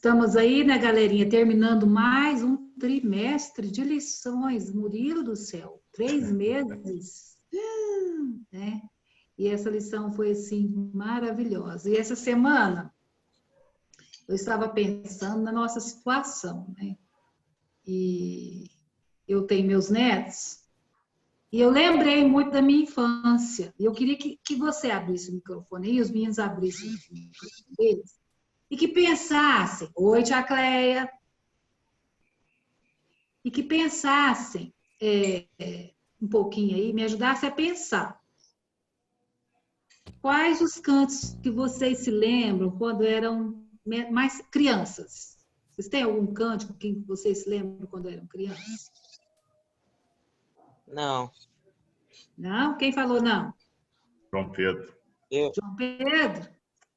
Estamos aí, né, galerinha, terminando mais um trimestre de lições. Murilo do céu, 3 meses, né? E essa lição foi, assim, maravilhosa. E essa semana, eu estava pensando na nossa situação, né? E eu tenho meus netos, e eu lembrei muito da minha infância. E eu queria que você abrisse o microfone e os meninos abrissem o microfone deles, e que pensassem, oi, tia Cleia, e que pensassem um pouquinho aí, me ajudassem a pensar. Quais os cantos que vocês se lembram quando eram mais crianças? Vocês têm algum cântico que vocês se lembram quando eram crianças? Não. Não? Quem falou não? João Pedro. Eu. João Pedro?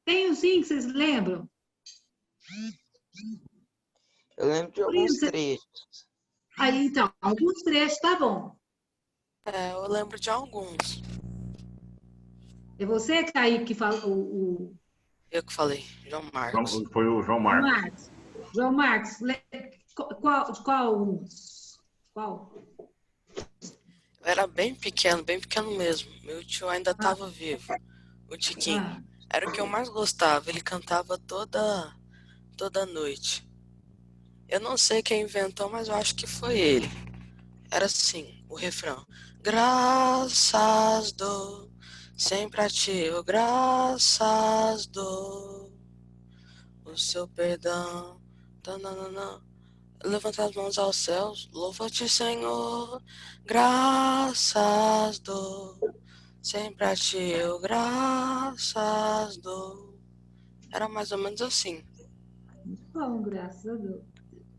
Tem um sim que vocês lembram? Eu lembro de alguns trechos. Aí, então, alguns trechos, tá bom. Eu lembro de alguns. É você, Kaique, que falou Eu que falei, João Marcos. Foi o João Marcos. João Marcos, qual uns? Qual? Eu era bem pequeno mesmo. Meu tio ainda estava vivo, o Tiquinho. Era o que eu mais gostava, ele cantava toda noite. Eu não sei quem inventou, mas eu acho que foi ele. Era assim, o refrão. Graças dou, sempre a ti eu graças dou, o seu perdão, tananana. Levanta as mãos aos céus, louva-te, Senhor, graças dou, sempre a ti eu graças dou. Era mais ou menos assim. Muito bom, graças a Deus.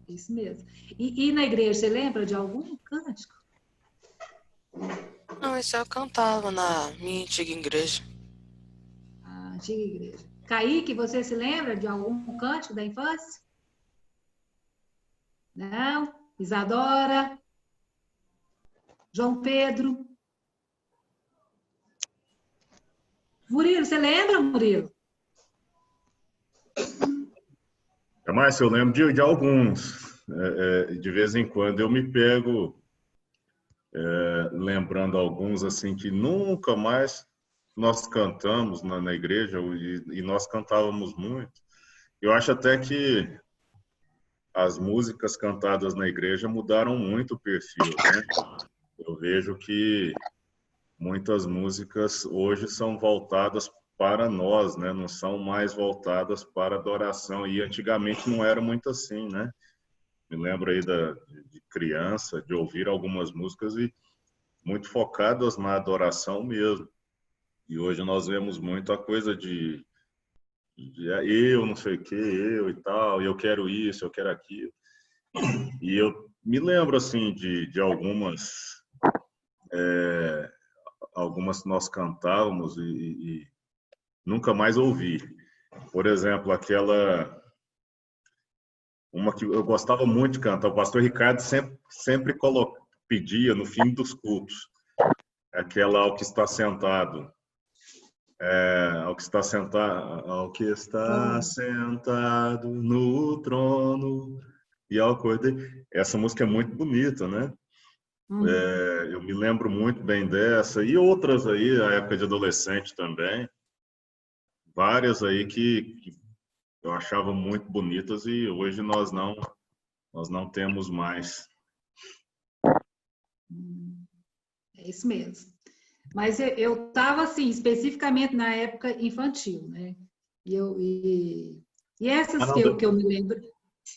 Isso mesmo. E na igreja, você lembra de algum cântico? Não, isso eu cantava na minha antiga igreja. A antiga igreja. Kaique, você se lembra de algum cântico da infância? Não? Isadora? João Pedro? Murilo, você lembra, Murilo? Mas eu lembro de alguns. De vez em quando eu me pego lembrando alguns assim que nunca mais nós cantamos na igreja e nós cantávamos muito. Eu acho até que as músicas cantadas na igreja mudaram muito o perfil, né? Eu vejo que muitas músicas hoje são voltadas para nós, né? Não são mais voltadas para adoração. E antigamente não era muito assim, né? Me lembro aí de criança, de ouvir algumas músicas e muito focadas na adoração mesmo. E hoje nós vemos muito a coisa de eu não sei o que, eu e tal, eu quero isso, eu quero aquilo. E eu me lembro, assim, de algumas que nós cantávamos e nunca mais ouvi. Por exemplo, uma que eu gostava muito de cantar, o pastor Ricardo sempre pedia no fim dos cultos, aquela Ao que está sentado. Ao que está sentado no trono e ao cordeiro. Essa música é muito bonita, né? Eu me lembro muito bem dessa e outras aí, a época de adolescente também. Várias aí que eu achava muito bonitas e hoje nós não temos mais. É isso mesmo. Mas eu estava, assim, especificamente na época infantil, né? E essas que eu me lembro...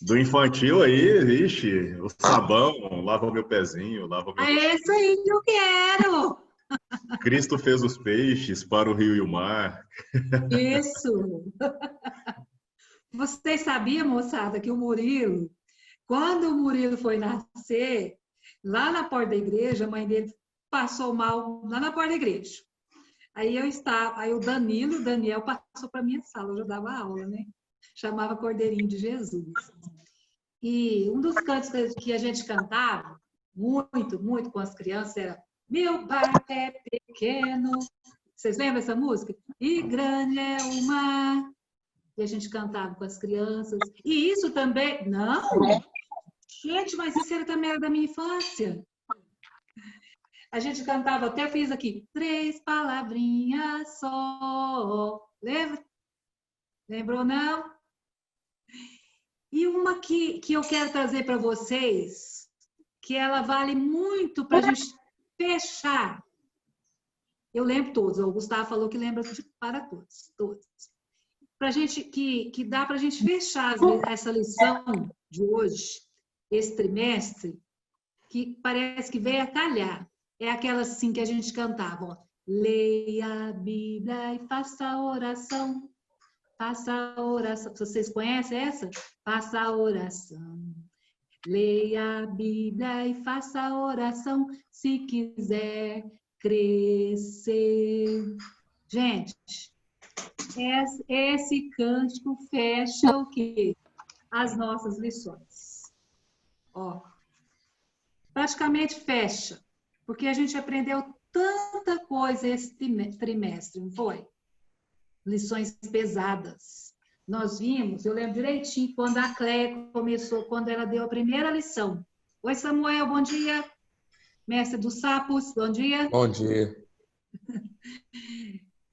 Do infantil aí, vixe, o sabão, lava meu pezinho, lava meu... É isso aí que eu quero! Cristo fez os peixes para o rio e o mar. Isso! Vocês sabiam, moçada, que quando o Murilo foi nascer, lá na porta da igreja, a mãe dele passou mal lá na porta da igreja. Aí o Daniel passou para minha sala, eu já dava aula, né? Chamava Cordeirinho de Jesus. E um dos cantos que a gente cantava, muito, muito com as crianças, era Meu barco é pequeno. Vocês lembram essa música? E grande é o mar. e a gente cantava com as crianças. E isso também... Não! Gente, mas isso também era da minha infância. A gente cantava, até fiz aqui, 3 palavrinhas só. Lembra? Lembrou, não? E uma que eu quero trazer para vocês, que ela vale muito para a gente fechar. Eu lembro todos, o Gustavo falou que lembra para todos. Para gente, que dá para a gente fechar essa lição de hoje, esse trimestre, que parece que veio a calhar. É aquela assim que a gente cantava, ó. Leia a Bíblia e faça a oração. Faça a oração. Vocês conhecem essa? Faça a oração. Leia a Bíblia e faça a oração se quiser crescer. Gente, esse cântico fecha o quê? As nossas lições. Ó, praticamente fecha, porque a gente aprendeu tanta coisa esse trimestre, não foi? Lições pesadas. Nós vimos, eu lembro direitinho, quando a Cléia começou, quando ela deu a primeira lição. Oi, Samuel, bom dia. Mestre dos Sapos, bom dia. Bom dia.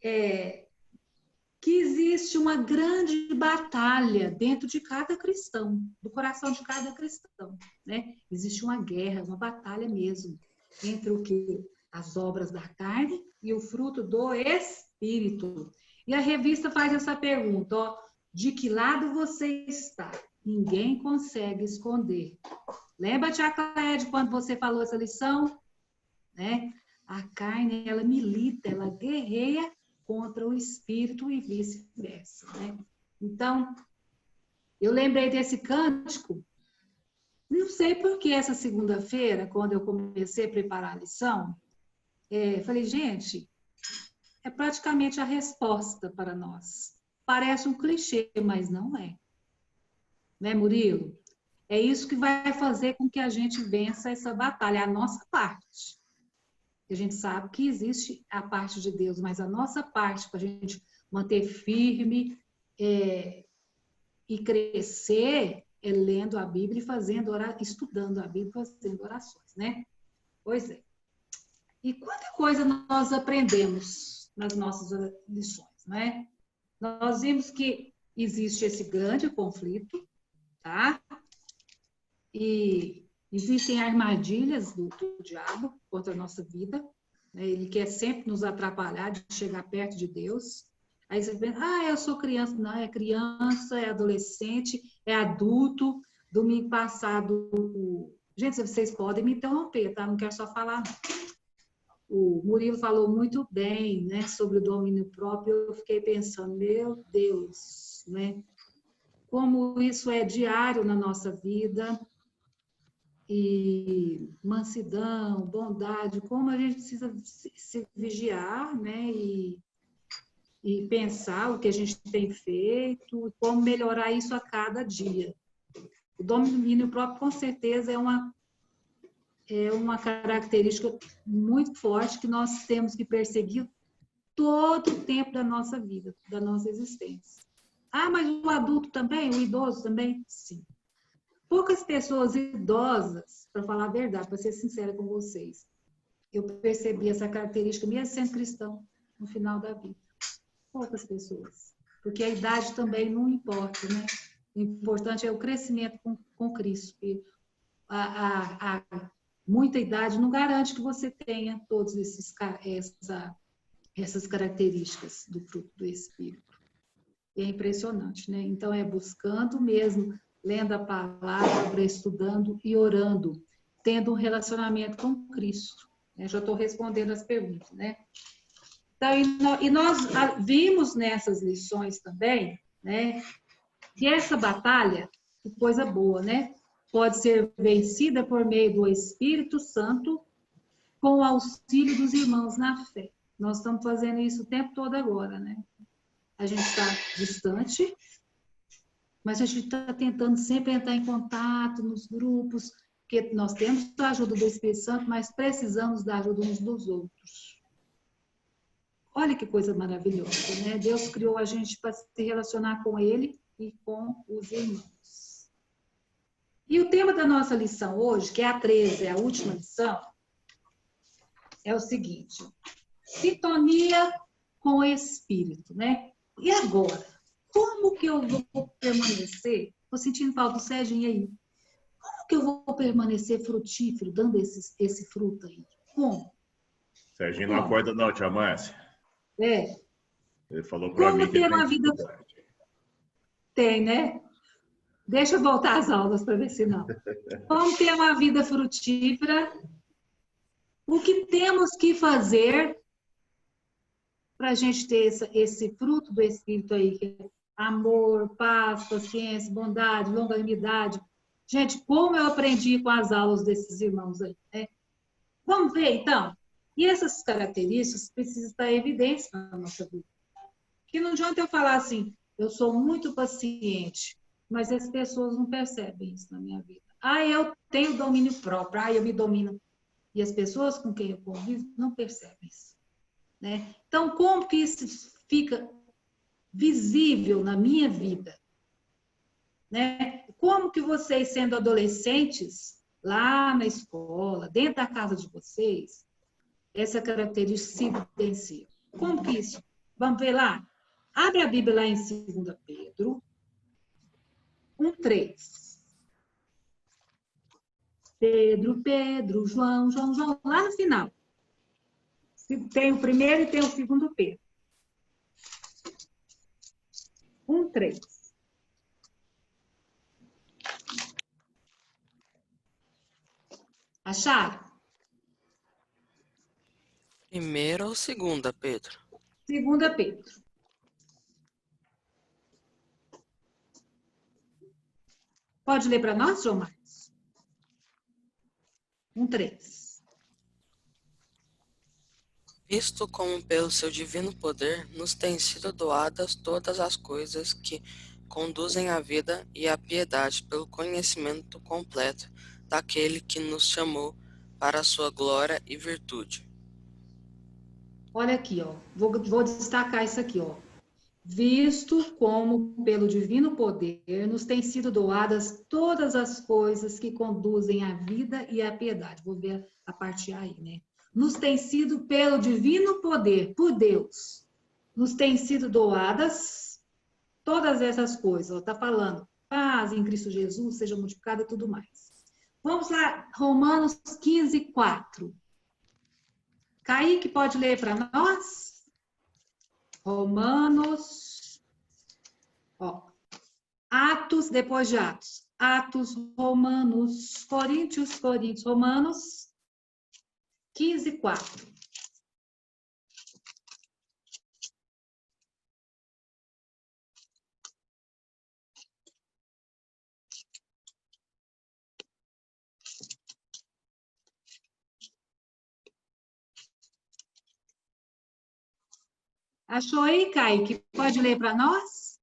Que existe uma grande batalha dentro de cada cristão, do coração de cada cristão, né? Existe uma guerra, uma batalha mesmo, entre o que? As obras da carne e o fruto do Espírito. E a revista faz essa pergunta, ó, de que lado você está? Ninguém consegue esconder. Lembra, tia Cléia, quando você falou essa lição? Né? A carne, ela milita, ela guerreia contra o Espírito e vice-versa. Né? Então, eu lembrei desse cântico, não sei por que essa segunda-feira, quando eu comecei a preparar a lição, falei, gente, é praticamente a resposta para nós. Parece um clichê, mas não é. Né, Murilo? É isso que vai fazer com que a gente vença essa batalha, a nossa parte. A gente sabe que existe a parte de Deus, mas a nossa parte para a gente manter firme e crescer é lendo a Bíblia e estudando a Bíblia e fazendo orações, né? Pois é. E quanta coisa nós aprendemos nas nossas lições, né? Nós vimos que existe esse grande conflito, tá? E existem armadilhas do diabo contra a nossa vida, né? Ele quer sempre nos atrapalhar de chegar perto de Deus. Aí você pensa, eu sou criança. Não, é criança, é adolescente, é adulto. Domingo passado... Gente, vocês podem me interromper, tá? Não quero só falar, não. O Murilo falou muito bem, né, sobre o domínio próprio. Eu fiquei pensando, meu Deus, né? Como isso é diário na nossa vida. E mansidão, bondade, como a gente precisa se vigiar, né? E pensar o que a gente tem feito, como melhorar isso a cada dia. O domínio próprio, com certeza, é uma característica muito forte que nós temos que perseguir todo o tempo da nossa vida, da nossa existência. Mas o adulto também, o idoso também? Sim. Poucas pessoas idosas, para falar a verdade, para ser sincera com vocês, eu percebi essa característica, mesmo sendo cristão, no final da vida. Poucas pessoas. Porque a idade também não importa, né? O importante é o crescimento com Cristo. E muita idade não garante que você tenha todas essas características do fruto do Espírito. E é impressionante, né? Então, é buscando mesmo, lendo a palavra, estudando e orando, tendo um relacionamento com Cristo. Eu já estou respondendo as perguntas, né? Então, e nós vimos nessas lições também, né, que essa batalha, que coisa boa, né, pode ser vencida por meio do Espírito Santo, com o auxílio dos irmãos na fé. Nós estamos fazendo isso o tempo todo agora, né? A gente está distante, mas a gente está tentando sempre entrar em contato nos grupos, porque nós temos a ajuda do Espírito Santo, mas precisamos da ajuda uns dos outros. Olha que coisa maravilhosa, né? Deus criou a gente para se relacionar com Ele e com os irmãos. E o tema da nossa lição hoje, que é a 13, é a última lição, é o seguinte: sintonia com o Espírito, né? E agora? Como que eu vou permanecer? Estou sentindo falta do Serginho aí. Como que eu vou permanecer frutífero, dando esse fruto aí? Como? Serginho não acorda não, tia Márcia. É. Ele falou para Como mim que ter ele tem uma vida... dificuldade. Tem, né? Deixa eu voltar às aulas para ver se não. Como ter uma vida frutífera? O que temos que fazer para a gente ter esse fruto do Espírito aí? Que é amor, paz, paciência, bondade, longanimidade. Gente, como eu aprendi com as aulas desses irmãos aí, né? Vamos ver, então. E essas características precisam estar em evidência na nossa vida. Que não adianta eu falar assim, eu sou muito paciente, mas as pessoas não percebem isso na minha vida. Ah, eu tenho domínio próprio, ah, eu me domino. E as pessoas com quem eu convivo não percebem isso, né? Então, como que isso fica visível na minha vida? Né? Como que vocês, sendo adolescentes, lá na escola, dentro da casa de vocês, essa característica se evidencia? Como que isso? Vamos ver lá? Abre a Bíblia lá em 2 Pedro 1:3. Pedro, João, lá no final. Tem o primeiro e tem o 2 Pedro. 1:3. Acharam? Primeira ou segunda, Pedro? 2 Pedro. Pode ler para nós, João Marcos? 1:3. Visto como pelo seu divino poder nos têm sido doadas todas as coisas que conduzem à vida e à piedade pelo conhecimento completo daquele que nos chamou para a sua glória e virtude. Olha aqui, ó. Vou destacar isso aqui, ó. Visto como pelo divino poder nos têm sido doadas todas as coisas que conduzem à vida e à piedade. Vou ver a parte A aí, né? Nos tem sido pelo divino poder, por Deus, nos têm sido doadas todas essas coisas. Está falando, paz em Cristo Jesus seja multiplicada e tudo mais. Vamos lá, Romanos 15:4. Kaique, pode ler para nós? Romanos, ó, Atos, depois de Atos. Atos, Romanos, Coríntios, Romanos 15:4. Achou aí, Kaique? Pode ler para nós?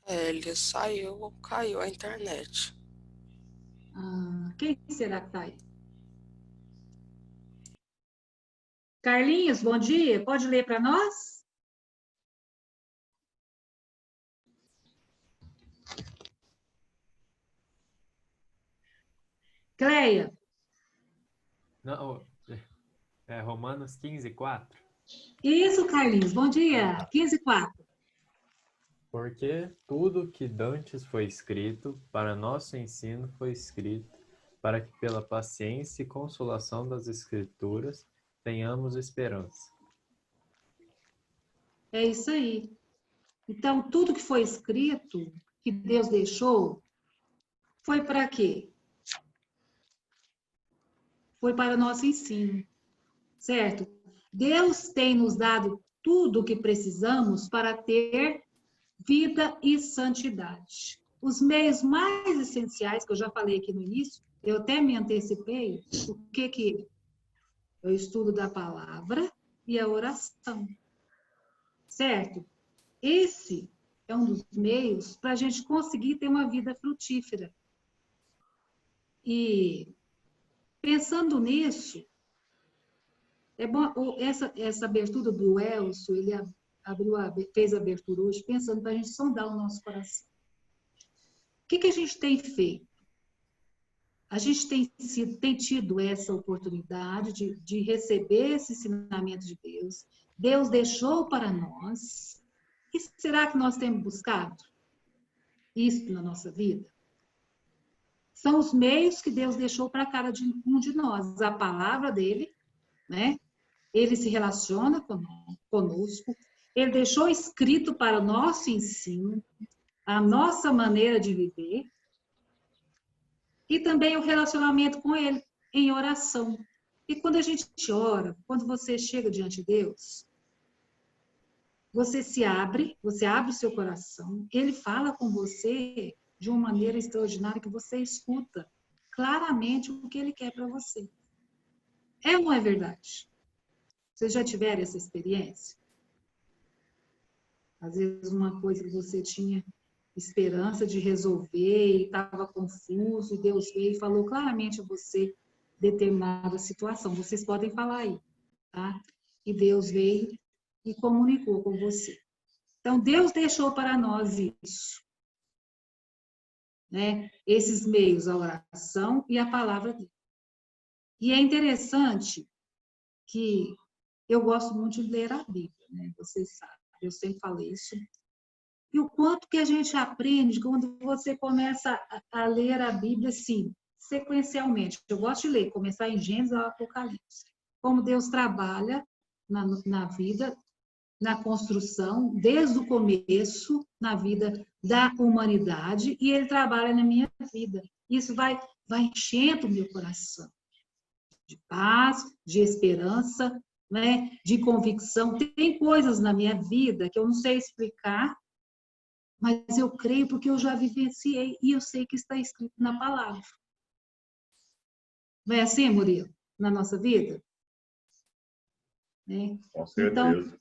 Ele saiu ou caiu a internet. Quem será que está aí? Carlinhos, bom dia. Pode ler para nós? Cleia. Não, é Romanos 15:4. Isso, Carlinhos. Bom dia. 15:4. Porque tudo que dantes foi escrito, para nosso ensino foi escrito, para que pela paciência e consolação das Escrituras tenhamos esperança. É isso aí. Então, tudo que foi escrito, que Deus deixou, foi para quê? Foi para o nosso ensino, certo? Deus tem nos dado tudo o que precisamos para ter vida e santidade. Os meios mais essenciais, que eu já falei aqui no início, eu até me antecipei, o que é o estudo da palavra e a oração, certo? Esse é um dos meios para a gente conseguir ter uma vida frutífera. E pensando nisso, É bom, essa abertura do Elcio, ele fez a abertura hoje pensando para a gente sondar o nosso coração. O que a gente tem feito? A gente tem tido essa oportunidade de receber esse ensinamento de Deus. Deus deixou para nós. E será que nós temos buscado isso na nossa vida? São os meios que Deus deixou para cada um de nós. A palavra dele, né? Ele se relaciona conosco. Ele deixou escrito para o nosso ensino, a nossa maneira de viver. E também o relacionamento com ele em oração. E quando a gente ora, quando você chega diante de Deus, você abre o seu coração, ele fala com você de uma maneira extraordinária que você escuta claramente o que ele quer para você. É ou não é verdade? Vocês já tiveram essa experiência? Às vezes uma coisa que você tinha esperança de resolver e estava confuso, e Deus veio e falou claramente a você determinada situação. Vocês podem falar aí, tá? E Deus veio e comunicou com você. Então, Deus deixou para nós isso, né? Esses meios, a oração e a palavra dele. E é interessante que eu gosto muito de ler a Bíblia, né? Vocês sabem, eu sempre falei isso. E o quanto que a gente aprende quando você começa a ler a Bíblia, assim, sequencialmente. Eu gosto de ler, começar em Gênesis ao Apocalipse. Como Deus trabalha na vida, na construção, desde o começo, na vida da humanidade, e Ele trabalha na minha vida. Isso vai enchendo o meu coração de paz, de esperança, né? De convicção. Tem coisas na minha vida que eu não sei explicar, mas eu creio porque eu já vivenciei e eu sei que está escrito na palavra. Não é assim, Murilo? Na nossa vida? Né? Com certeza. Então,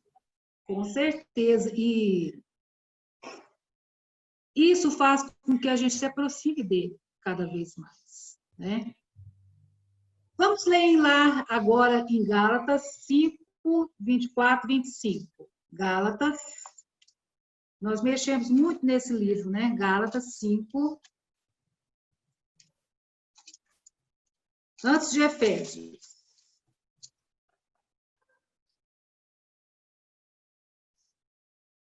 com certeza. E isso faz com que a gente se aproxime dele cada vez mais. Né? Vamos ler lá agora em Gálatas 5, 24, 25. Gálatas. Nós mexemos muito nesse livro, né? Gálatas 5. Antes de Efésios.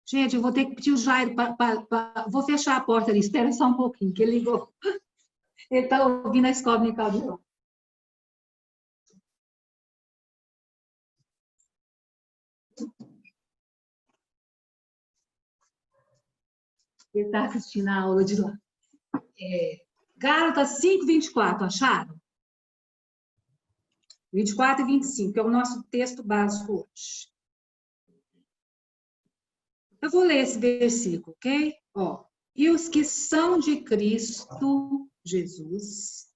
Gente, eu vou ter que pedir o Jairo vou fechar a porta ali, espera só um pouquinho, que ele ligou. Ele está ouvindo a escola de cabelo. Ele está assistindo a aula de lá. Gálatas 5, 24, acharam? 24 e 25, que é o nosso texto básico hoje. Eu vou ler esse versículo, ok? Ó, e os que são de Cristo Jesus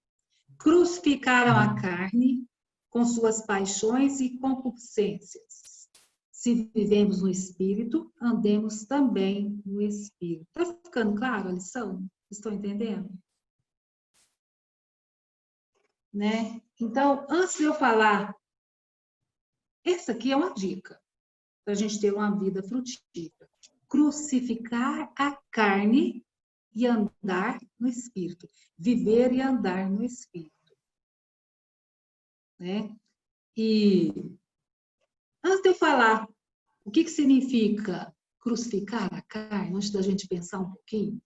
crucificaram a carne com suas paixões e concupiscências. Se vivemos no Espírito, andemos também no Espírito. Está ficando claro a lição? Estão entendendo? Né? Então, antes de eu falar, essa aqui é uma dica para a gente ter uma vida frutífera. Crucificar a carne e andar no Espírito. Viver e andar no Espírito. Né? E antes de eu falar o que significa crucificar a carne, antes da gente pensar um pouquinho,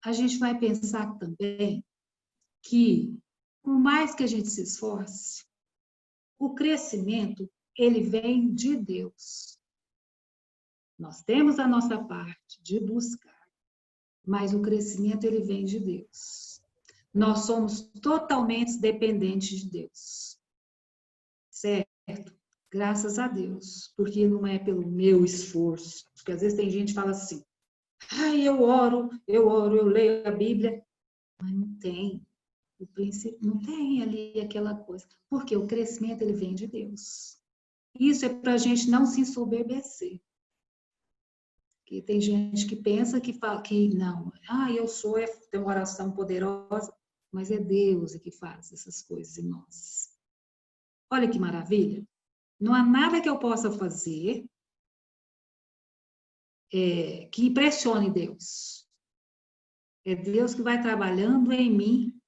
a gente vai pensar também que, por mais que a gente se esforce, o crescimento, ele vem de Deus. Nós temos a nossa parte de buscar, mas o crescimento, ele vem de Deus. Nós somos totalmente dependentes de Deus. Certo? Graças a Deus, porque não é pelo meu esforço. Porque às vezes tem gente que fala assim, eu oro, eu leio a Bíblia, mas não tem. O princípio não tem ali aquela coisa. Porque o crescimento, ele vem de Deus. Isso é para a gente não se ensoberbecer. Porque tem gente que pensa que fala que não, tenho uma oração poderosa, mas é Deus que faz essas coisas em nós. Olha que maravilha. Não há nada que eu possa fazer que impressione Deus. É Deus que vai trabalhando em mim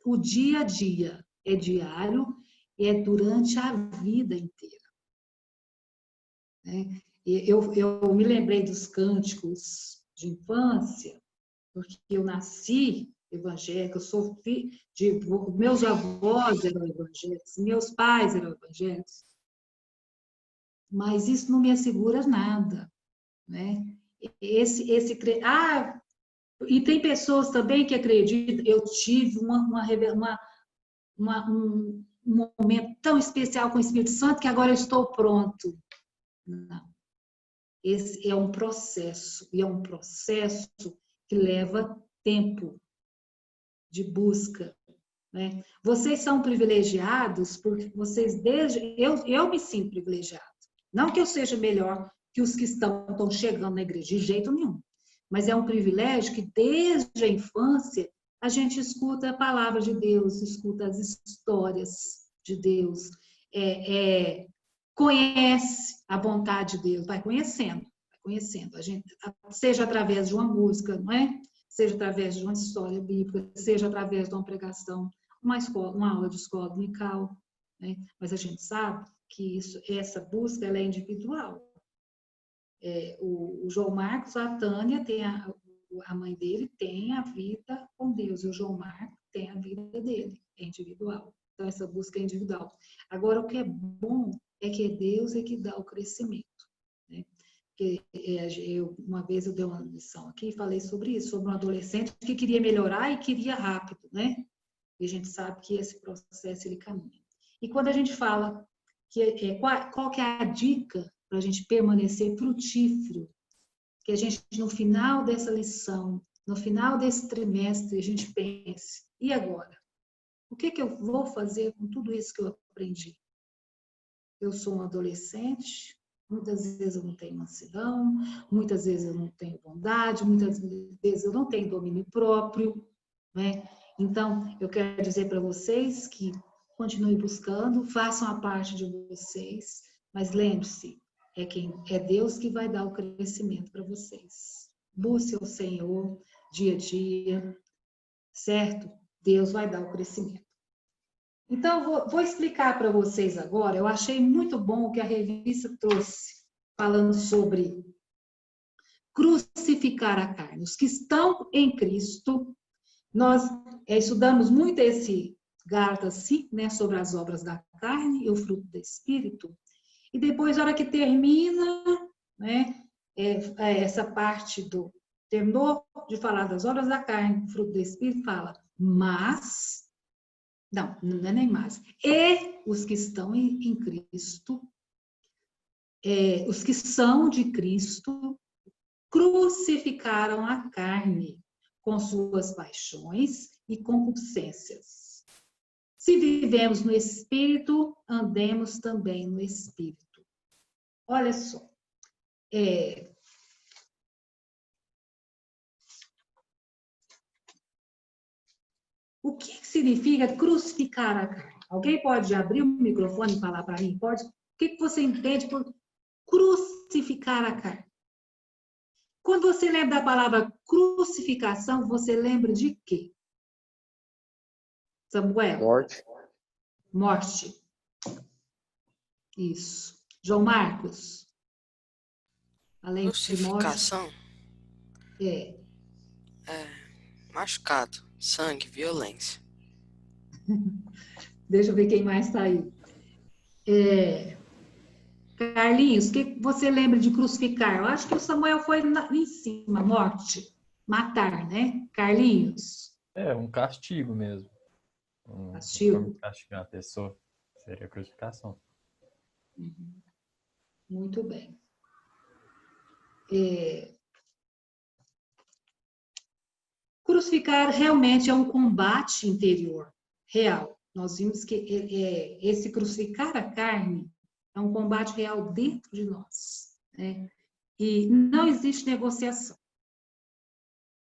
o dia a dia. É diário e é durante a vida inteira. Né? Eu me lembrei dos cânticos de infância, porque eu nasci evangélica, eu sou filho meus avós eram evangélicos, meus pais eram evangélicos, mas isso não me assegura nada, né? E tem pessoas também que acreditam, eu tive um momento tão especial com o Espírito Santo que agora eu estou pronto. Não. Esse é um processo, e é um processo que leva tempo de busca. Né? Vocês são privilegiados porque vocês, eu me sinto privilegiado. Não que eu seja melhor que os que estão chegando na igreja, de jeito nenhum. Mas é um privilégio que desde a infância a gente escuta a palavra de Deus, escuta as histórias de Deus, conhece a vontade de Deus, vai conhecendo. A gente, seja através de uma música, não é? Seja através de uma história bíblica, seja através de uma pregação, uma aula de escola dominical, né? Mas a gente sabe que essa busca ela é individual. O João Marcos, a Tânia, a mãe dele tem a vida com Deus, e o João Marcos tem a vida dele, é individual. Então, essa busca é individual. Agora, o que é bom é que Deus é que dá o crescimento. Né? Porque uma vez eu dei uma lição aqui e falei sobre isso, sobre um adolescente que queria melhorar e queria rápido, né? E a gente sabe que esse processo ele caminha. E quando a gente fala qual que é a dica para a gente permanecer frutífero, que a gente, no final dessa lição, no final desse trimestre, a gente pense, e agora? O que eu vou fazer com tudo isso que eu aprendi? Eu sou um adolescente, muitas vezes eu não tenho mansidão, muitas vezes eu não tenho bondade, muitas vezes eu não tenho domínio próprio, né? Então, eu quero dizer para vocês que continuem buscando, façam a parte de vocês, mas lembre-se, é Deus que vai dar o crescimento para vocês. Busque o Senhor dia a dia, certo? Deus vai dar o crescimento. Então, vou explicar para vocês agora. Eu achei muito bom o que a revista trouxe, falando sobre crucificar a carne. Os que estão em Cristo, nós estudamos muito esse Gálatas 5, né, sobre as obras da carne e o fruto do Espírito. E depois, na hora que termina, né, essa parte terminou de falar das obras da carne, fruto do Espírito, fala, mas, não é nem mais, e os que estão em Cristo, os que são de Cristo, crucificaram a carne com suas paixões e concupiscências. Se vivemos no Espírito, andemos também no Espírito. Olha só. O que significa crucificar a carne? Alguém pode abrir o microfone e falar para mim? Pode? O que você entende por crucificar a carne? Quando você lembra da palavra crucificação, você lembra de quê? Samuel? Morte. Isso. João Marcos? Além crucificação? De morte. Machucado, sangue, violência. Deixa eu ver quem mais está aí. Carlinhos, o que você lembra de crucificar? Eu acho que o Samuel foi em cima, morte, matar, né? Carlinhos? Um castigo mesmo. Castigo? Castigar a pessoa seria crucificação. Uhum. Muito bem. Crucificar realmente é um combate interior, real. Nós vimos que esse crucificar a carne é um combate real dentro de nós. Né? E não existe negociação.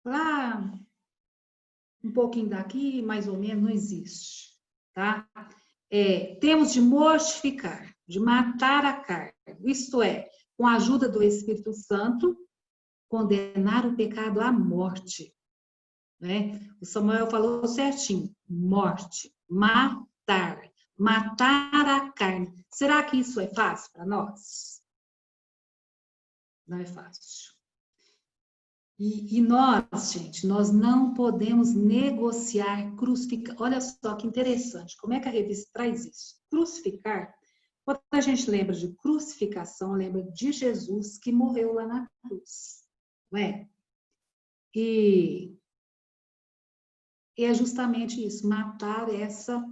Lá, um pouquinho daqui, mais ou menos, não existe. Tá? Temos de mortificar. de matar a carne, isto é, com a ajuda do Espírito Santo, condenar o pecado à morte. Né? O Samuel falou certinho, morte, matar a carne. Será que isso é fácil para nós? Não é fácil. E nós, gente, nós não podemos negociar, crucificar. Olha só que interessante, como é que a revista traz isso? Crucificar, quando a gente lembra de crucificação, lembra de Jesus que morreu lá na cruz, não é? E é justamente isso, matar essa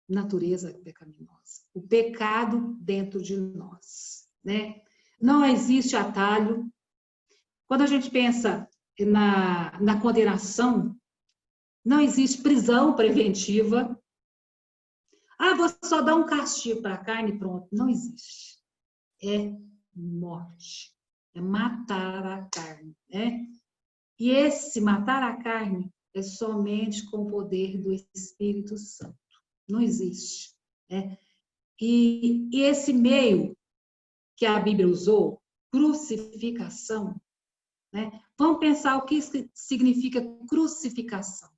natureza pecaminosa, o pecado dentro de nós, né? Não existe atalho. Quando a gente pensa na condenação, não existe prisão preventiva. Ah, vou só dar um castigo para a carne e pronto. Não existe. É morte. É matar a carne, né? E esse matar a carne é somente com o poder do Espírito Santo. Não existe. Né? E esse meio que a Bíblia usou, crucificação, né? Vamos pensar o que significa crucificação.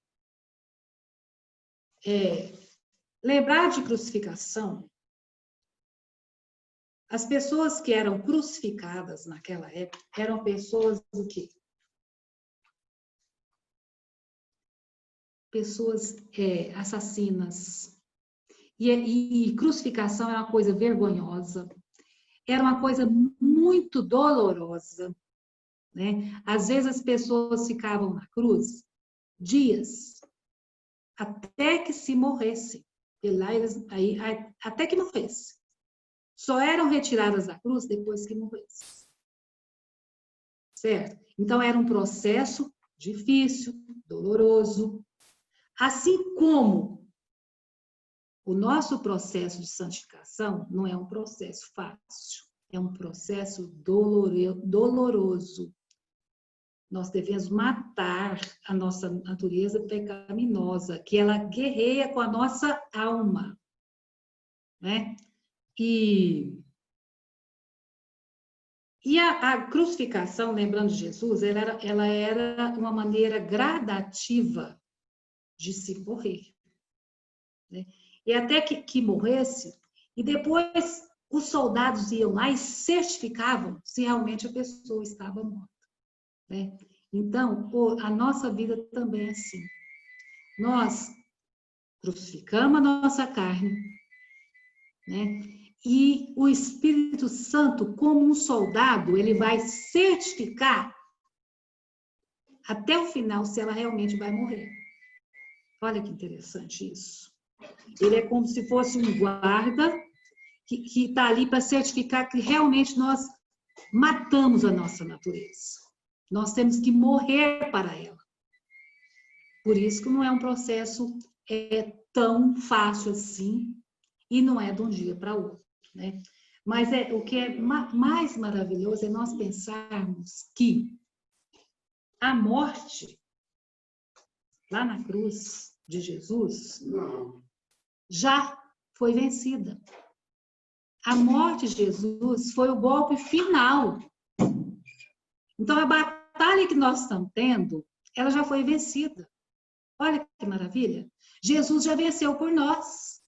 Lembrar de crucificação, as pessoas que eram crucificadas naquela época eram pessoas do quê? Pessoas assassinas. E crucificação era uma coisa vergonhosa, era uma coisa muito dolorosa. Né? Às vezes as pessoas ficavam na cruz dias, até que se morressem. Até que morresse. Só eram retiradas da cruz depois que morresse. Certo? Então era um processo difícil, doloroso. Assim como o nosso processo de santificação não é um processo fácil, é um processo doloroso. Nós devemos matar a nossa natureza pecaminosa, que ela guerreia com a nossa alma. Né? E a crucificação, lembrando de Jesus, ela era uma maneira gradativa de se morrer. Né? E até que morresse, e depois os soldados iam lá e certificavam se realmente a pessoa estava morta. Né? Então, a nossa vida também é assim. Nós crucificamos a nossa carne, né? E o Espírito Santo, como um soldado, ele vai certificar até o final se ela realmente vai morrer. Olha que interessante isso. Ele é como se fosse um guarda que está ali para certificar que realmente nós matamos a nossa natureza. Nós temos que morrer para ela. Por isso que não é um processo tão fácil assim, e não é de um dia para o outro. Né? Mas o que é mais maravilhoso é nós pensarmos que a morte, lá na cruz de Jesus, já foi vencida. A morte de Jesus foi o golpe final. Então, a batalha que nós estamos tendo, ela já foi vencida. Olha que maravilha. Jesus já venceu por nós.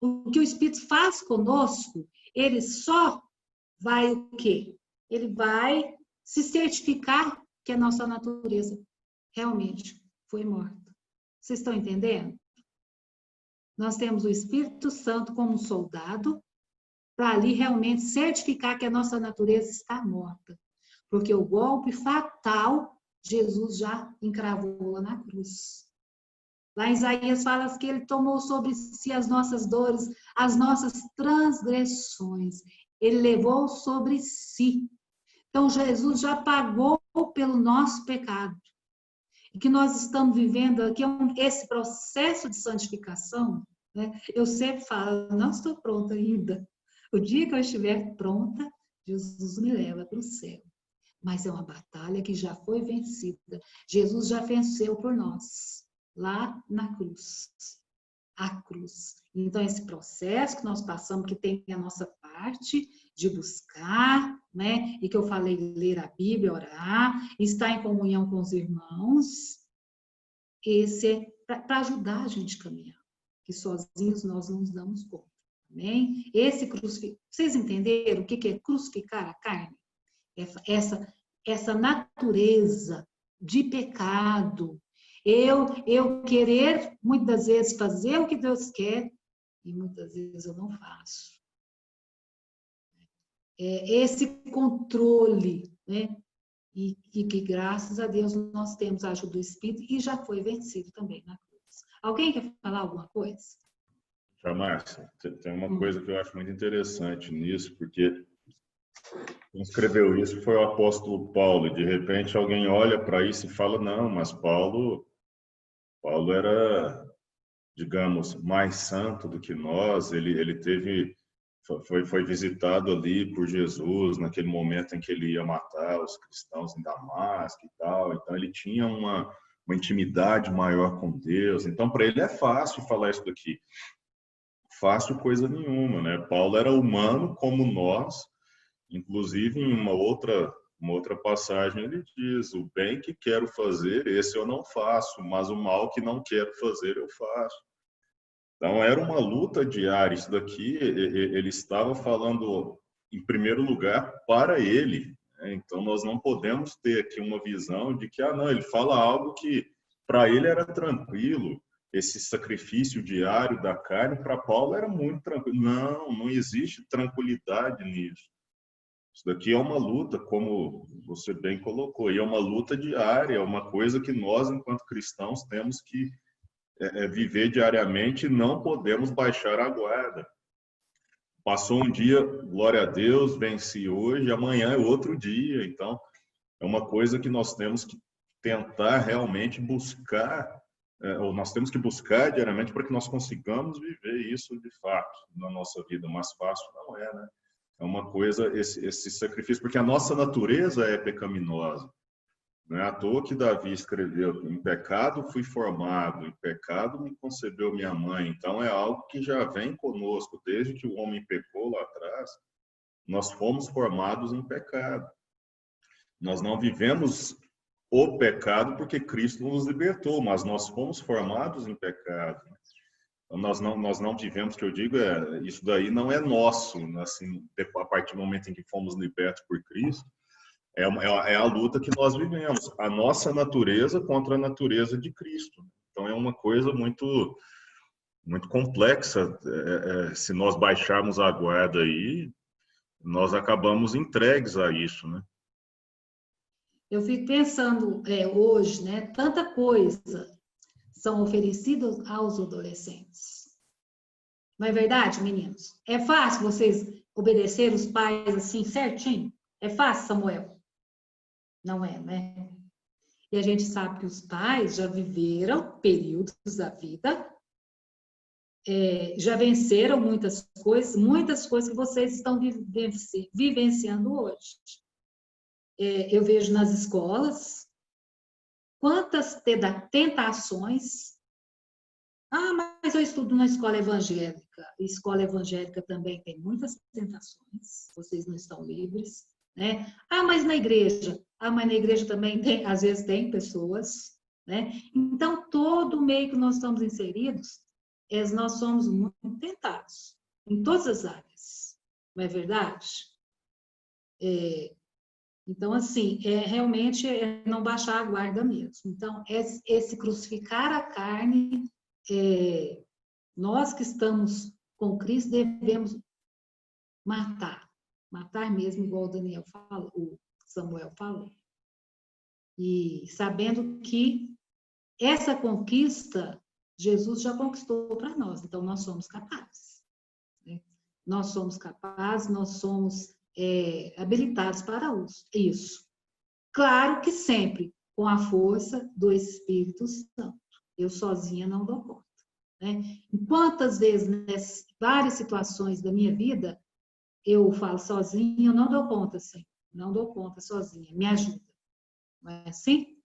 O que o Espírito faz conosco, ele só vai o quê? Ele vai se certificar que a nossa natureza realmente foi morta. Vocês estão entendendo? Nós temos o Espírito Santo como um soldado para ali realmente certificar que a nossa natureza está morta. Porque o golpe fatal, Jesus já encravou lá na cruz. Lá em Isaías fala que ele tomou sobre si as nossas dores, as nossas transgressões. Ele levou sobre si. Então, Jesus já pagou pelo nosso pecado. E que nós estamos vivendo aqui esse processo de santificação, né? Eu sempre falo, não estou pronta ainda. O dia que eu estiver pronta, Jesus me leva para o céu. Mas é uma batalha que já foi vencida. Jesus já venceu por nós, lá na cruz. a cruz. Então, esse processo que nós passamos, que tem a nossa parte de buscar, né? E que eu falei, ler a Bíblia, orar, estar em comunhão com os irmãos, esse é para ajudar a gente a caminhar, que sozinhos nós não nos damos conta. Amém? Esse crucificar, vocês entenderam o que é crucificar a carne? Essa natureza de pecado. Eu querer, muitas vezes, fazer o que Deus quer, e muitas vezes eu não faço. Esse controle, né? E que, graças a Deus, nós temos a ajuda do Espírito e já foi vencido também na cruz. Alguém quer falar alguma coisa? Márcia, tem uma coisa que eu acho muito interessante nisso, porque quem escreveu isso foi o apóstolo Paulo. De repente, alguém olha para isso e fala, não, mas Paulo era, digamos, mais santo do que nós. Ele foi visitado ali por Jesus naquele momento em que ele ia matar os cristãos em Damasco e tal. Então, ele tinha uma intimidade maior com Deus. Então, para ele é fácil falar isso daqui. Fácil coisa nenhuma, né? Paulo era humano como nós. Inclusive, em uma outra passagem, ele diz, o bem que quero fazer, esse eu não faço, mas o mal que não quero fazer, eu faço. Então, era uma luta diária. Isso daqui, ele estava falando, em primeiro lugar, para ele. Né? Então, nós não podemos ter aqui uma visão de que, não, ele fala algo que para ele era tranquilo. Esse sacrifício diário da carne, para Paulo, era muito tranquilo. Não existe tranquilidade nisso. Isso daqui é uma luta, como você bem colocou, e é uma luta diária, é uma coisa que nós, enquanto cristãos, temos que viver diariamente e não podemos baixar a guarda. Passou um dia, glória a Deus, venci hoje, amanhã é outro dia. Então, é uma coisa que nós temos que tentar realmente buscar, ou nós temos que buscar diariamente para que nós consigamos viver isso de fato na nossa vida. Mas fácil não é, né? É uma coisa, esse sacrifício, porque a nossa natureza é pecaminosa. Não é à toa que Davi escreveu, em pecado fui formado, em pecado me concebeu minha mãe. Então é algo que já vem conosco, desde que o homem pecou lá atrás, nós fomos formados em pecado. Nós não vivemos o pecado porque Cristo nos libertou, mas nós fomos formados em pecado. Nós não vivemos, que eu digo, isso daí não é nosso, assim, a partir do momento em que fomos libertos por Cristo, é a luta que nós vivemos, a nossa natureza contra a natureza de Cristo. Então é uma coisa muito, muito complexa. Se nós baixarmos a guarda aí, nós acabamos entregues a isso, né? Eu fico pensando hoje, né? Tanta coisa são oferecidas aos adolescentes. Não é verdade, meninos? É fácil vocês obedecer os pais assim certinho? É fácil, Samuel? Não é, né? E a gente sabe que os pais já viveram períodos da vida, já venceram muitas coisas que vocês estão vivenciando hoje. Eu vejo nas escolas quantas tentações. Mas eu estudo na escola evangélica. Escola evangélica também tem muitas tentações. Vocês não estão livres, né? Mas na igreja. Mas na igreja também tem, às vezes tem pessoas, né? Então, todo o meio que nós estamos inseridos, nós somos muito tentados. Em todas as áreas. Não é verdade? Então, assim, realmente não baixar a guarda mesmo. Então, esse crucificar a carne, nós que estamos com Cristo devemos matar mesmo, igual o Daniel falou, o Samuel falou. E sabendo que essa conquista, Jesus já conquistou para nós, então nós somos capazes. Né? Nós somos capazes, nós somos habilitados para isso. Claro que sempre com a força do Espírito Santo. Eu sozinha não dou conta. Né? Quantas vezes, nessas várias situações da minha vida, eu falo sozinha, eu não dou conta, sim. Não dou conta sozinha, me ajuda. Não é assim?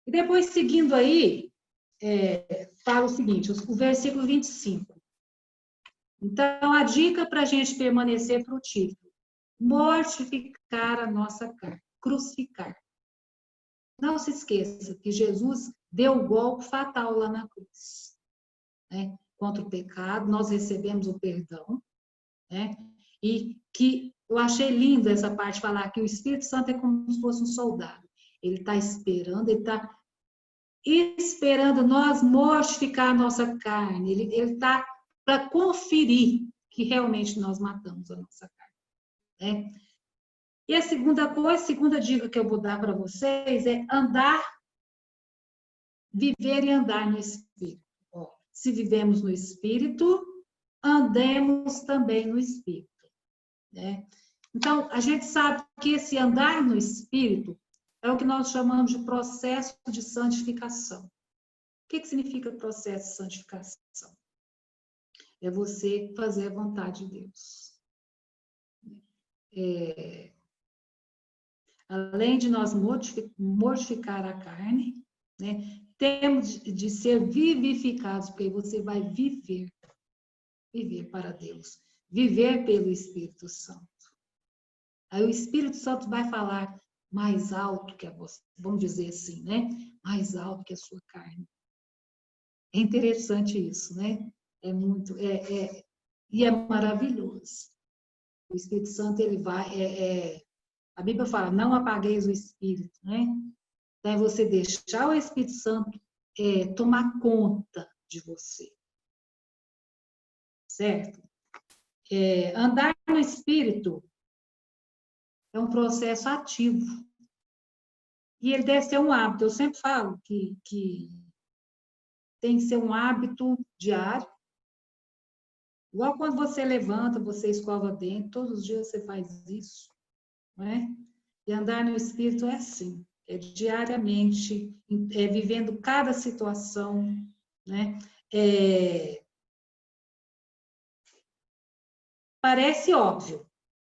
E depois, seguindo aí, fala o seguinte, o versículo 25. Então, a dica para a gente permanecer frutífero: mortificar a nossa carne, crucificar. Não se esqueça que Jesus deu o golpe fatal lá na cruz, né? Contra o pecado, nós recebemos o perdão, né? E que eu achei lindo essa parte, falar que o Espírito Santo é como se fosse um soldado. Ele está esperando, ele está esperando nós mortificar a nossa carne. Ele está para conferir que realmente nós matamos a nossa carne, né? E a segunda dica que eu vou dar para vocês é viver e andar no Espírito. Ó, se vivemos no Espírito, andemos também no Espírito, né? Então, a gente sabe que esse andar no Espírito é o que nós chamamos de processo de santificação. O que significa processo de santificação? É você fazer a vontade de Deus. Além de nós mortificar a carne, né, temos de ser vivificados, porque você vai viver para Deus, viver pelo Espírito Santo. Aí o Espírito Santo vai falar mais alto que a você, vamos dizer assim, né? Mais alto que a sua carne. É interessante isso, né? É muito, e é maravilhoso. O Espírito Santo, ele vai, a Bíblia fala, não apagueis o Espírito, né? Então, é você deixar o Espírito Santo tomar conta de você. Certo? Andar no Espírito é um processo ativo. E ele deve ser um hábito. Eu sempre falo que tem que ser um hábito diário. Igual quando você levanta, você escova dente, todos os dias você faz isso, não é? E andar no Espírito é assim, é diariamente, vivendo cada situação, né? Parece óbvio,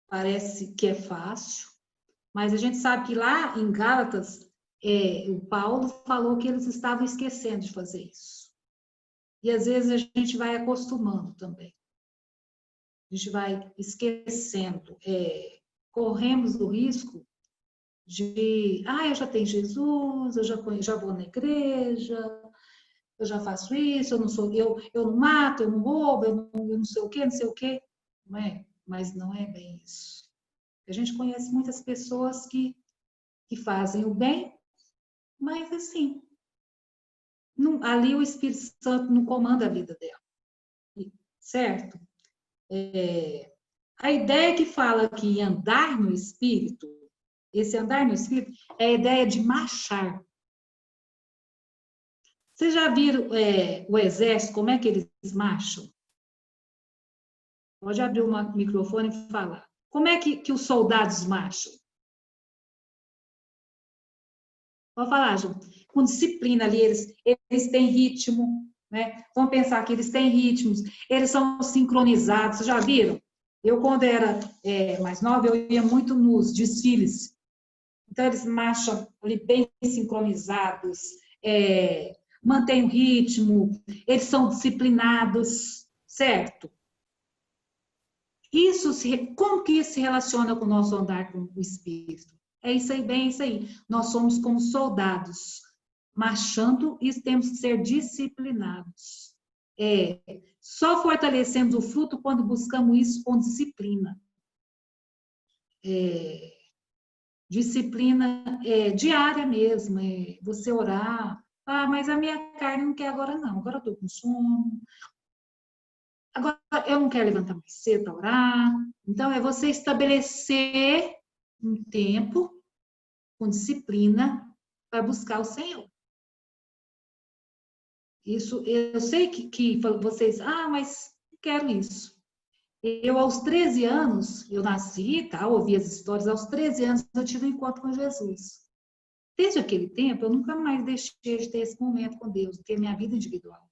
parece que é fácil, mas a gente sabe que lá em Gálatas, o Paulo falou que eles estavam esquecendo de fazer isso. E às vezes a gente vai acostumando também. A gente vai esquecendo. Corremos o risco de, eu já tenho Jesus, eu já vou na igreja, eu já faço isso, eu não mato, eu não roubo, eu não sei o quê, não é? Mas não é bem isso. A gente conhece muitas pessoas que fazem o bem, mas assim, ali o Espírito Santo não comanda a vida dela, certo? A ideia que fala aqui em andar no Espírito, esse andar no Espírito é a ideia de marchar. Vocês já viram o exército, como é que eles marcham? Pode abrir o microfone e falar. Como é que os soldados marcham? Pode falar, João. Com disciplina ali, eles têm ritmo, né? Vamos pensar que eles têm ritmos, eles são sincronizados, vocês já viram? Eu, quando era mais nova, eu ia muito nos desfiles. Então, eles marcham ali bem sincronizados, mantêm o ritmo, eles são disciplinados, certo? Como que isso se relaciona com o nosso andar com o Espírito? É isso aí, bem isso aí. Nós somos como soldados, marchando e temos que ser disciplinados. Só fortalecemos o fruto quando buscamos isso com disciplina. Disciplina diária mesmo, você orar. Mas a minha carne não quer agora não, agora eu estou com sono. Agora eu não quero levantar mais cedo para orar. Então, é você estabelecer um tempo com disciplina para buscar o Senhor. Isso, eu sei que vocês, mas não quero isso. Eu, aos 13 anos, eu nasci, ouvi as histórias, aos 13 anos eu tive um encontro com Jesus. Desde aquele tempo, eu nunca mais deixei de ter esse momento com Deus, de ter minha vida individual.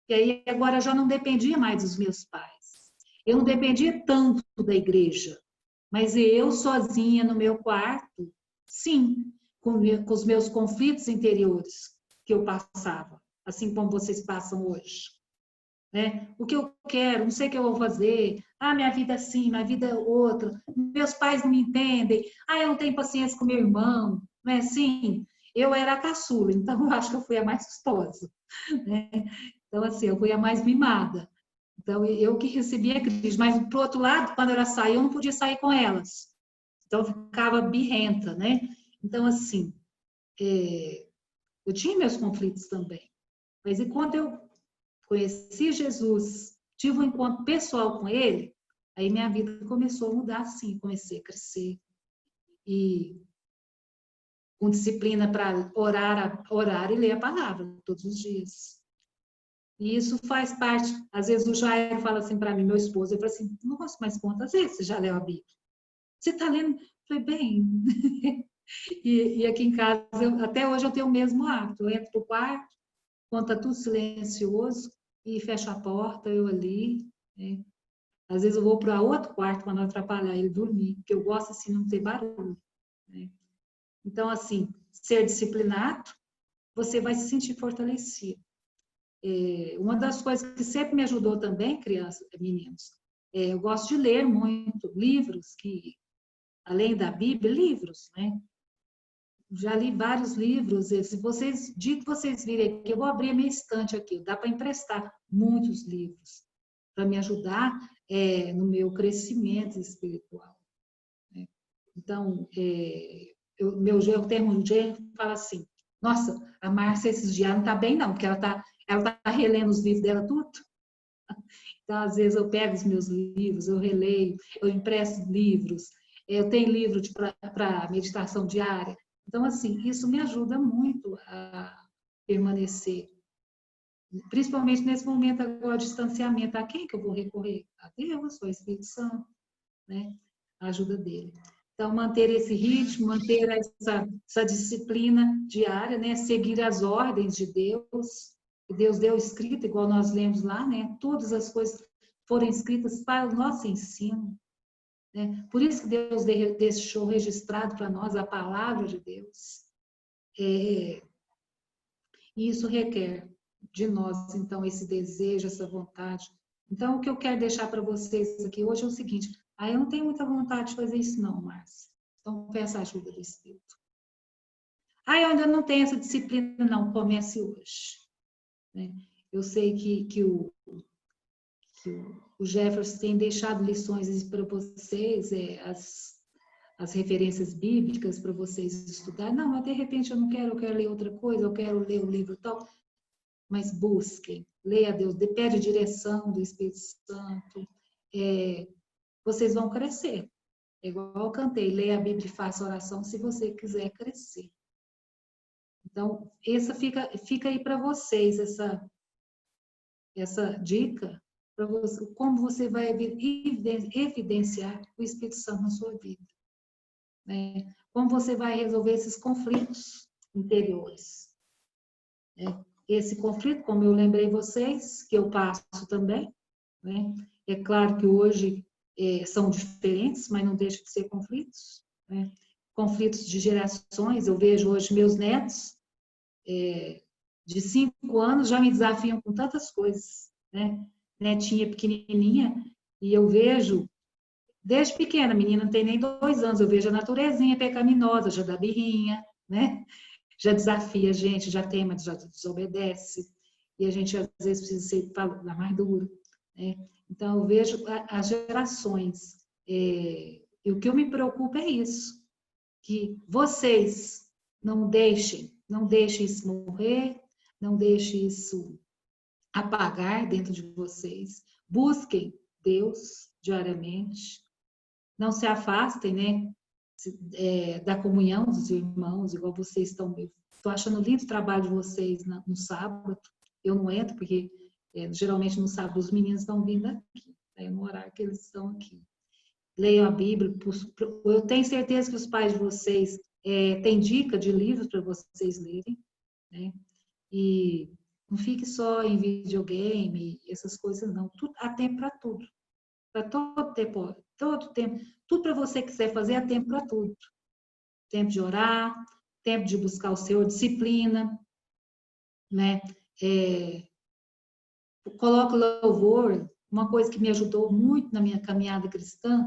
E aí, agora, eu já não dependia mais dos meus pais. Eu não dependia tanto da igreja. Mas eu, sozinha, no meu quarto, sim, com os meus conflitos interiores, que eu passava, assim como vocês passam hoje. Né? O que eu quero, não sei o que eu vou fazer, minha vida é assim, minha vida é outra, meus pais não me entendem, eu não tenho paciência com meu irmão, não é assim? Eu era a caçula, então eu acho que eu fui a mais custosa. Né? Então, assim, eu fui a mais mimada. Então, eu que recebia críticas, mas, por outro lado, quando ela saía, eu não podia sair com elas. Então, eu ficava birrenta, né? Então, assim, eu tinha meus conflitos também. Mas, enquanto eu conheci Jesus, tive um encontro pessoal com ele, aí minha vida começou a mudar, sim, comecei a crescer. E com disciplina para orar e ler a palavra todos os dias. E isso faz parte. Às vezes o Jair fala assim para mim, meu esposo, ele fala assim, nossa, mas quantas vezes você já leu a Bíblia? Você está lendo? Eu falei, bem... E aqui em casa, até hoje eu tenho o mesmo hábito. Eu entro no quarto, quando está tudo silencioso, e fecho a porta, eu ali. Né? Às vezes eu vou para outro quarto para não atrapalhar ele dormir, porque eu gosto assim de não ter barulho. Né? Então, assim, ser disciplinado, você vai se sentir fortalecido. Uma das coisas que sempre me ajudou também, crianças, meninos, eu gosto de ler muito livros, que, além da Bíblia, livros, né? Já li vários livros, se vocês, dia que vocês virem aqui, eu vou abrir a minha estante aqui, dá para emprestar muitos livros, para me ajudar no meu crescimento espiritual. Né? Então, eu tenho um dia que fala assim, nossa, a Márcia esses dias não está bem não, porque ela tá relendo os livros dela tudo. Então, às vezes, eu pego os meus livros, eu releio, eu empresto livros, eu tenho livro para meditação diária. Então, assim, isso me ajuda muito a permanecer. Principalmente nesse momento agora de distanciamento. A quem que eu vou recorrer? A Deus, ao Espírito Santo, né? A ajuda dele. Então, manter esse ritmo, manter essa disciplina diária, né? Seguir as ordens de Deus. Deus deu escrita, igual nós lemos lá, né? Todas as coisas foram escritas para o nosso ensino. Né? Por isso que Deus deixou registrado para nós a palavra de Deus. E isso requer de nós, então, esse desejo, essa vontade. Então, o que eu quero deixar para vocês aqui hoje é o seguinte, eu não tenho muita vontade de fazer isso não, Márcia. Então, peça a ajuda do Espírito. Eu ainda não tenho essa disciplina não, comece hoje. Né? Eu sei que o Jefferson tem deixado lições para vocês, as referências bíblicas para vocês estudarem. Não, mas de repente eu não quero, eu quero ler outra coisa, eu quero ler o livro tal. Mas busquem, leia a Deus, pede direção do Espírito Santo. Vocês vão crescer. Igual eu cantei, leia a Bíblia e faça oração se você quiser crescer. Então, essa fica aí para vocês, essa dica, para você, como você vai evidenciar o Espírito Santo na sua vida. Né? Como você vai resolver esses conflitos interiores. Né? Esse conflito, como eu lembrei vocês, que eu passo também, né? É claro que hoje são diferentes, mas não deixa de ser conflitos. Né? Conflitos de gerações, eu vejo hoje meus netos, de 5 anos, já me desafiam com tantas coisas. Né? Netinha pequenininha, e eu vejo, desde pequena, a menina não tem nem 2 anos, eu vejo a naturezinha pecaminosa, já dá birrinha, né? Já desafia a gente, já teima, já desobedece, e a gente às vezes precisa ser mais duro. Né? Então, eu vejo as gerações, e o que eu me preocupo é isso, que vocês não deixem isso morrer, não deixem isso apagar dentro de vocês, busquem Deus diariamente, não se afastem, né? Da comunhão dos irmãos, igual vocês estão. Estou achando lindo o trabalho de vocês no sábado. Eu não entro, porque geralmente no sábado os meninos estão vindo aqui, no horário que eles estão aqui. Leiam a Bíblia. Eu tenho certeza que os pais de vocês têm dica de livros para vocês lerem. Né? E não fique só em videogame, essas coisas, não. Há tempo para tudo. Para todo tempo. Tudo para você quiser fazer, há tempo para tudo. Tempo de orar, tempo de buscar o Senhor, disciplina. né? Coloco louvor. Uma coisa que me ajudou muito na minha caminhada cristã,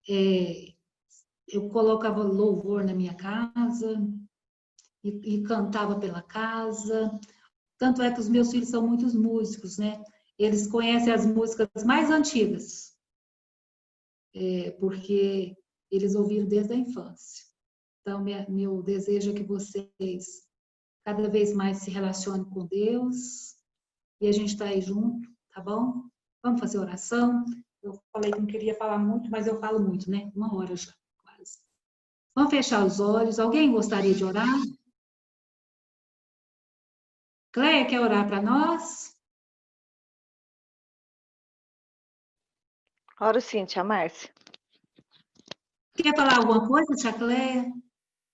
eu colocava louvor na minha casa e cantava pela casa. Tanto é que os meus filhos são muitos músicos, né? Eles conhecem as músicas mais antigas, porque eles ouviram desde a infância. Então, meu desejo é que vocês cada vez mais se relacionem com Deus e a gente está aí junto, tá bom? Vamos fazer oração. Eu falei que não queria falar muito, mas eu falo muito, né? 1 hora já, quase. Vamos fechar os olhos. Alguém gostaria de orar? Cleia, quer orar para nós? Oro sim, tia Márcia. Quer falar alguma coisa, tia Cleia?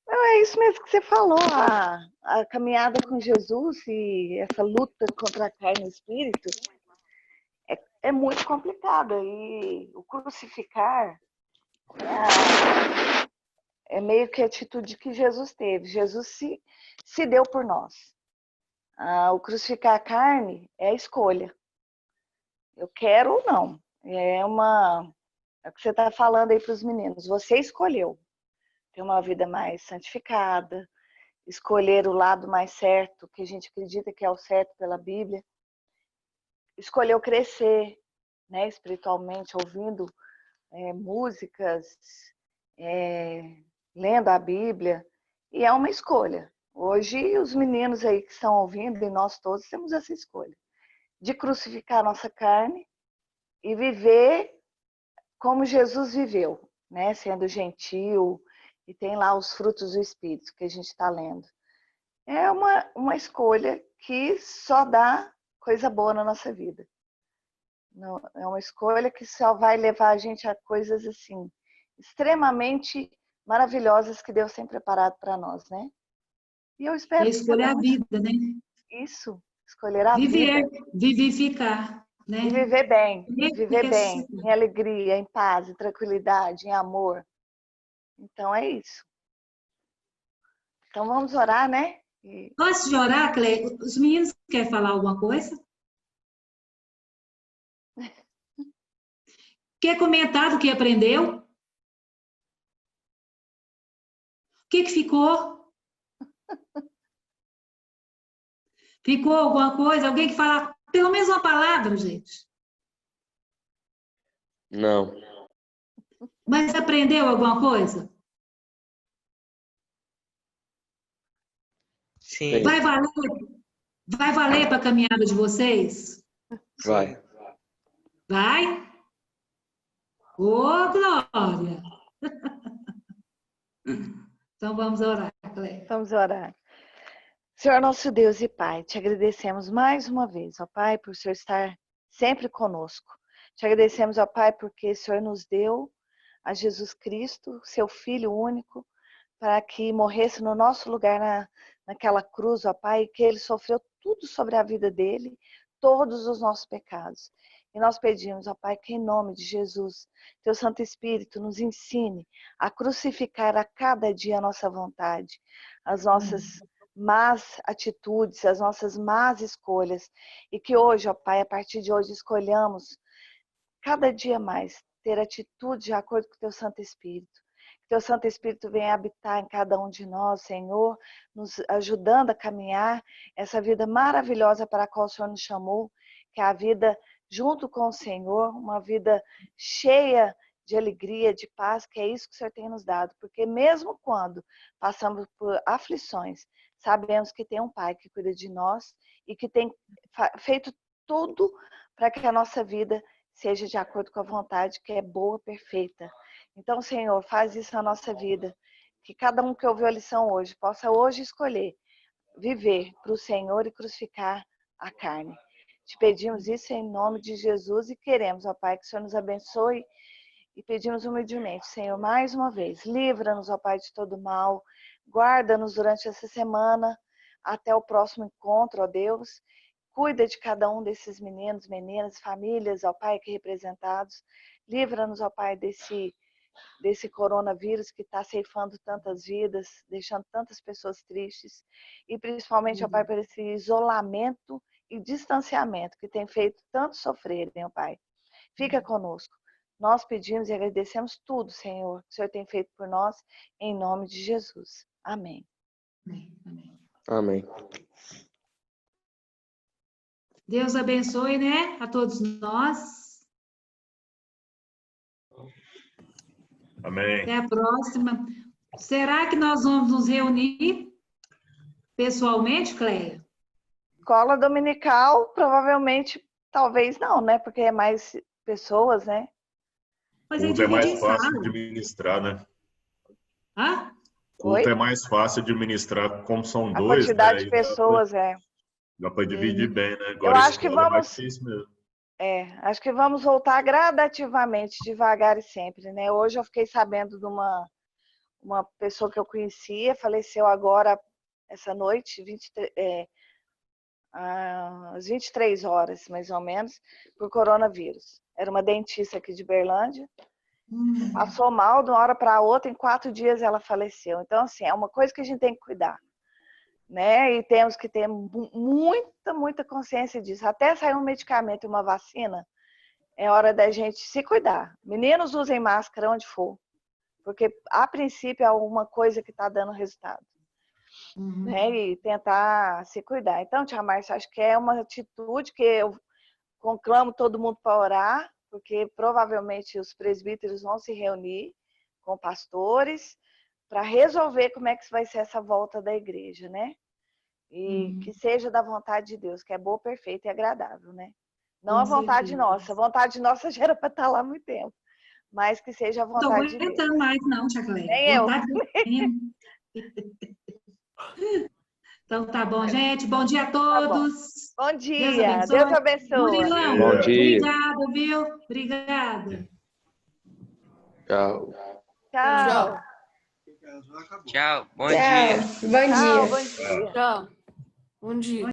Não, é isso mesmo que você falou, a caminhada com Jesus e essa luta contra a carne e o espírito é muito complicada. E o crucificar é meio que a atitude que Jesus teve. Jesus se deu por nós. O crucificar a carne é a escolha. Eu quero ou não. É o que você está falando aí para os meninos. Você escolheu ter uma vida mais santificada, escolher o lado mais certo, que a gente acredita que é o certo pela Bíblia. Escolheu crescer, né, espiritualmente, ouvindo músicas, lendo a Bíblia. E é uma escolha. Hoje, os meninos aí que estão ouvindo, e nós todos, temos essa escolha de crucificar a nossa carne e viver como Jesus viveu, né? Sendo gentil, e tem lá os frutos do Espírito que a gente está lendo. É uma escolha que só dá coisa boa na nossa vida. Não, é uma escolha que só vai levar a gente a coisas assim, extremamente maravilhosas que Deus tem preparado para nós, né? E eu espero que Escolher cada a um vida, né? isso, escolher a Viver, vida vivificar, né? e viver bem, em alegria, em paz, em tranquilidade, em amor. Então é isso. Então vamos orar, né? Antes de orar, Cleia, os meninos querem falar alguma coisa? Quer comentar do que aprendeu? O que ficou? Ficou alguma coisa? Alguém que fala pelo menos uma palavra, gente? Não. Mas aprendeu alguma coisa? Sim. Vai valer para a caminhada de vocês? Vai. Vai? Ô, Glória! Então vamos orar, Cleia. Vamos orar. Senhor nosso Deus e Pai, te agradecemos mais uma vez, ó Pai, por o Senhor estar sempre conosco. Te agradecemos, ó Pai, porque o Senhor nos deu a Jesus Cristo, seu Filho único, para que morresse no nosso lugar naquela cruz, ó Pai, que Ele sofreu tudo sobre a vida dele, todos os nossos pecados. E nós pedimos, ó Pai, que em nome de Jesus, Teu Santo Espírito nos ensine a crucificar a cada dia a nossa vontade, as nossas más atitudes, as nossas más escolhas. E que hoje, ó Pai, a partir de hoje, escolhamos cada dia mais ter atitude de acordo com o Teu Santo Espírito. Que Teu Santo Espírito venha habitar em cada um de nós, Senhor, nos ajudando a caminhar essa vida maravilhosa para a qual o Senhor nos chamou, que é a vida junto com o Senhor, uma vida cheia de alegria, de paz, que é isso que o Senhor tem nos dado. Porque mesmo quando passamos por aflições, sabemos que tem um Pai que cuida de nós e que tem feito tudo para que a nossa vida seja de acordo com a vontade que é boa, perfeita. Então, Senhor, faz isso na nossa vida. Que cada um que ouviu a lição hoje possa hoje escolher viver para o Senhor e crucificar a carne. Te pedimos isso em nome de Jesus e queremos, ó Pai, que o Senhor nos abençoe e pedimos humildemente, Senhor, mais uma vez, livra-nos, ó Pai, de todo mal, guarda-nos durante essa semana, até o próximo encontro, ó Deus. Cuida de cada um desses meninos, meninas, famílias, ó Pai, aqui representados. Livra-nos, ó Pai, desse desse coronavírus que está ceifando tantas vidas, deixando tantas pessoas tristes, e principalmente, ó Pai, por esse isolamento e distanciamento que tem feito tanto sofrerem, ó Pai. Fica conosco. Nós pedimos e agradecemos tudo, Senhor, que o Senhor tem feito por nós, em nome de Jesus. Amém. Amém. Deus abençoe, né, a todos nós. Amém. Até a próxima. Será que nós vamos nos reunir pessoalmente, Cleia? Escola dominical, provavelmente, talvez não, né? Porque é mais pessoas, né? Mas Culto é divide mais em fácil sala. de ministrar, né? Hã? Culto Oi? é mais fácil de ministrar, como são A dois, né? quantidade de Aí pessoas, dá para dividir bem, né? Eu Agora acho que escola é mais vamos, difícil mesmo. acho que vamos voltar gradativamente, devagar e sempre, né? Hoje eu fiquei sabendo de uma pessoa que eu conhecia, faleceu agora, essa noite, às 23 horas, mais ou menos, por coronavírus. Era uma dentista aqui de Berlândia. Passou mal de uma hora para outra, em 4 dias ela faleceu. Então, assim, é uma coisa que a gente tem que cuidar, né? E temos que ter muita consciência disso. Até sair um medicamento e uma vacina, é hora da gente se cuidar. Meninos, usem máscara onde for, porque a princípio é uma coisa que está dando resultado. Né? E tentar se cuidar. Então, tia Márcia, acho que é uma atitude que eu conclamo todo mundo para orar, porque provavelmente os presbíteros vão se reunir com pastores para resolver como é que vai ser essa volta da igreja, né? E que seja da vontade de Deus, que é boa, perfeita e agradável, né? Não Com a vontade certeza. nossa. A vontade nossa já era para estar lá há muito tempo. Mas que seja a Não estou vontade de Deus. aguentando mais, não, tia Cleia. Nem eu. Vontade de dormir. Então tá bom, gente. Bom dia a todos. Bom Deus dia. abençoe. Deus abençoe. Murilão, Bom dia. obrigada, viu? Obrigada. Tchau. Tchau. Tchau. Bom Tchau. dia. Bom dia. Tchau, bom dia. Tchau. Bom dia.